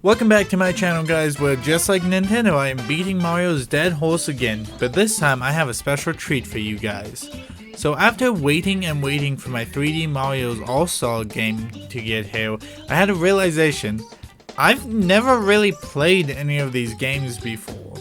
Welcome back to my channel, guys, where just like Nintendo, I am beating Mario's dead horse again, but this time I have a special treat for you guys. So after waiting and waiting for my 3D Mario's All-Star game to get here, I had a realization. I've never really played any of these games before.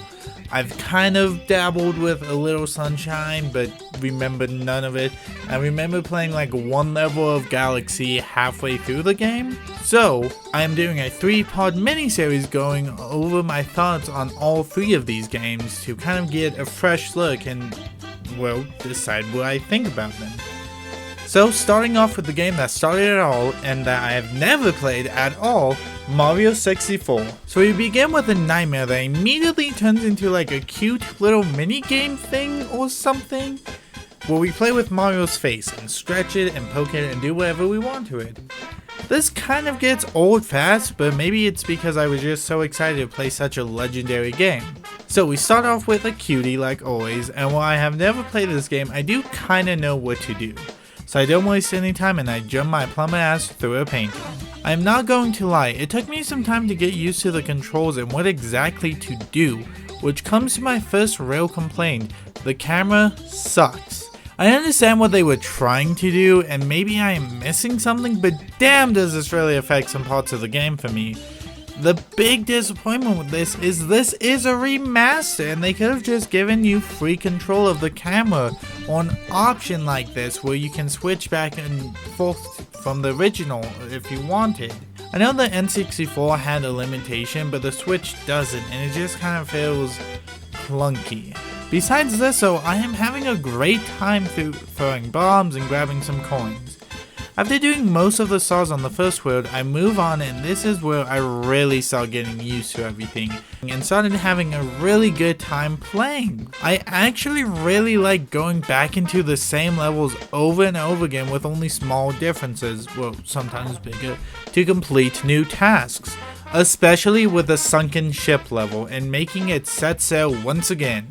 I've kind of dabbled with a little Sunshine, but remember none of it. I remember playing like one level of Galaxy halfway through the game. So, I am doing a 3-part mini-series going over my thoughts on all 3 of these games to kind of get a fresh look and, well, decide what I think about them. So, starting off with the game that started it all and that I have never played at all, Mario 64. So we begin with a nightmare that immediately turns into like a cute little mini game thing or something, where we play with Mario's face and stretch it and poke it and do whatever we want to it. This kind of gets old fast, but maybe it's because I was just so excited to play such a legendary game. So we start off with a cutie like always, and while I have never played this game, I do kinda know what to do. So I don't waste any time and I jump my plumber ass through a painting. I am not going to lie, it took me some time to get used to the controls and what exactly to do, which comes to my first real complaint: the camera sucks. I understand what they were trying to do and maybe I am missing something, but damn does this really affect some parts of the game for me. The big disappointment with this is a remaster and they could have just given you free control of the camera or an option like this where you can switch back and forth from the original if you wanted. I know the N64 had a limitation, but the Switch doesn't, and it just kind of feels clunky. Besides this though, I am having a great time throwing bombs and grabbing some coins. After doing most of the stars on the first world, I move on, and this is where I really start getting used to everything and started having a really good time playing. I actually really like going back into the same levels over and over again with only small differences, well sometimes bigger, to complete new tasks. Especially with the sunken ship level and making it set sail once again.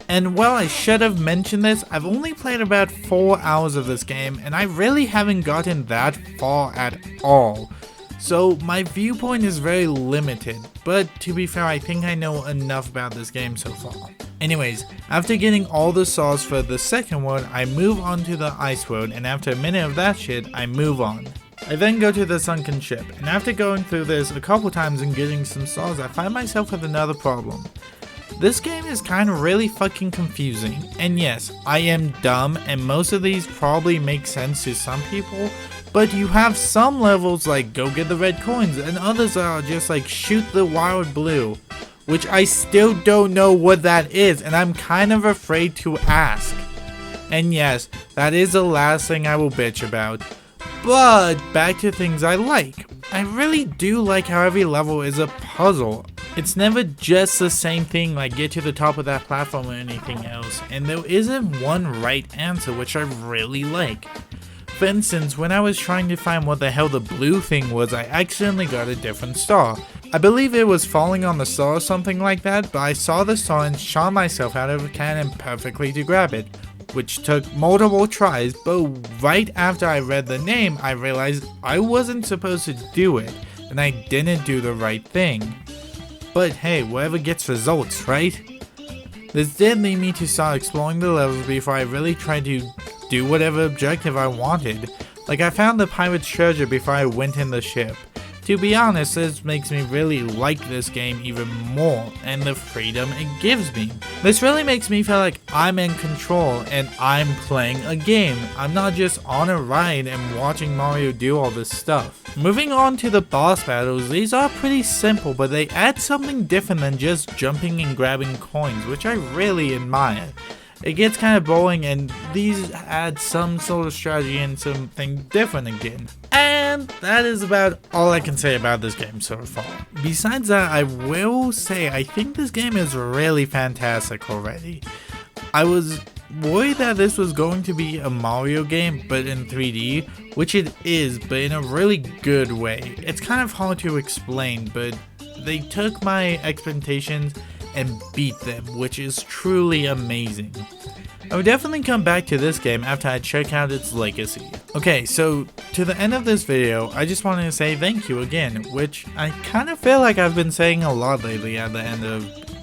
And while I should have mentioned this, I've only played about 4 hours of this game and I really haven't gotten that far at all. So my viewpoint is very limited, but to be fair, I think I know enough about this game so far. Anyways, after getting all the stars for the second world, I move on to the ice world, and after a minute of that shit, I move on. I then go to the sunken ship, and after going through this a couple times and getting some stars, I find myself with another problem. This game is kind of really fucking confusing, and yes, I am dumb and most of these probably make sense to some people, but you have some levels like go get the red coins and others are just like shoot the wild blue, which I still don't know what that is and I'm kind of afraid to ask. And yes, that is the last thing I will bitch about. But back to things I like. I really do like how every level is a puzzle. It's never just the same thing like get to the top of that platform or anything else, and there isn't one right answer, which I really like. For instance, when I was trying to find what the hell the blue thing was, I accidentally got a different star. I believe it was falling on the star or something like that, but I saw the star and shot myself out of a cannon perfectly to grab it, which took multiple tries, but right after I read the name, I realized I wasn't supposed to do it, and I didn't do the right thing. But hey, whatever gets results, right? This did lead me to start exploring the levels before I really tried to do whatever objective I wanted. Like I found the pirate's treasure before I went in the ship. To be honest, this makes me really like this game even more and the freedom it gives me. This really makes me feel like I'm in control and I'm playing a game. I'm not just on a ride and watching Mario do all this stuff. Moving on to the boss battles, these are pretty simple, but they add something different than just jumping and grabbing coins, which I really admire. It gets kind of boring and these add some sort of strategy and something different again. And that is about all I can say about this game so far. Besides that, I will say I think this game is really fantastic already. I was worried that this was going to be a Mario game but in 3D, which it is, but in a really good way. It's kind of hard to explain, but they took my expectations and beat them, which is truly amazing. I would definitely come back to this game after I check out its legacy. Okay, so to the end of this video, I just wanted to say thank you again, which I kind of feel like I've been saying a lot lately at the end of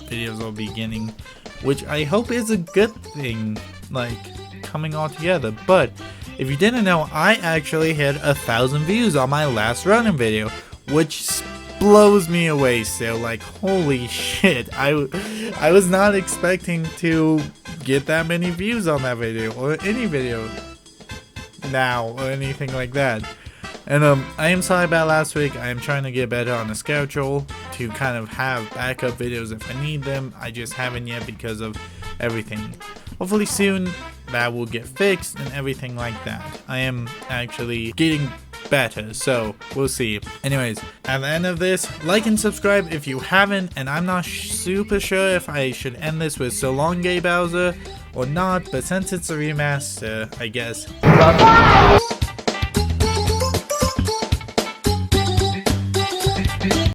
videos or beginning, which I hope is a good thing, like coming all together. But if you didn't know, I actually hit 1,000 views on my last running video, which blows me away still. Like, holy shit, I was not expecting to get that many views on that video or any video now or anything like that. And I am sorry about last week. I am trying to get better on the schedule to kind of have backup videos if I need them. I just haven't yet because of everything. Hopefully soon that will get fixed and everything like that. I am actually getting better, so we'll see. Anyways, at the end of this, like and subscribe if you haven't, and I'm not super sure if I should end this with So Long Gay Bowser or not, but since it's a remaster, I guess.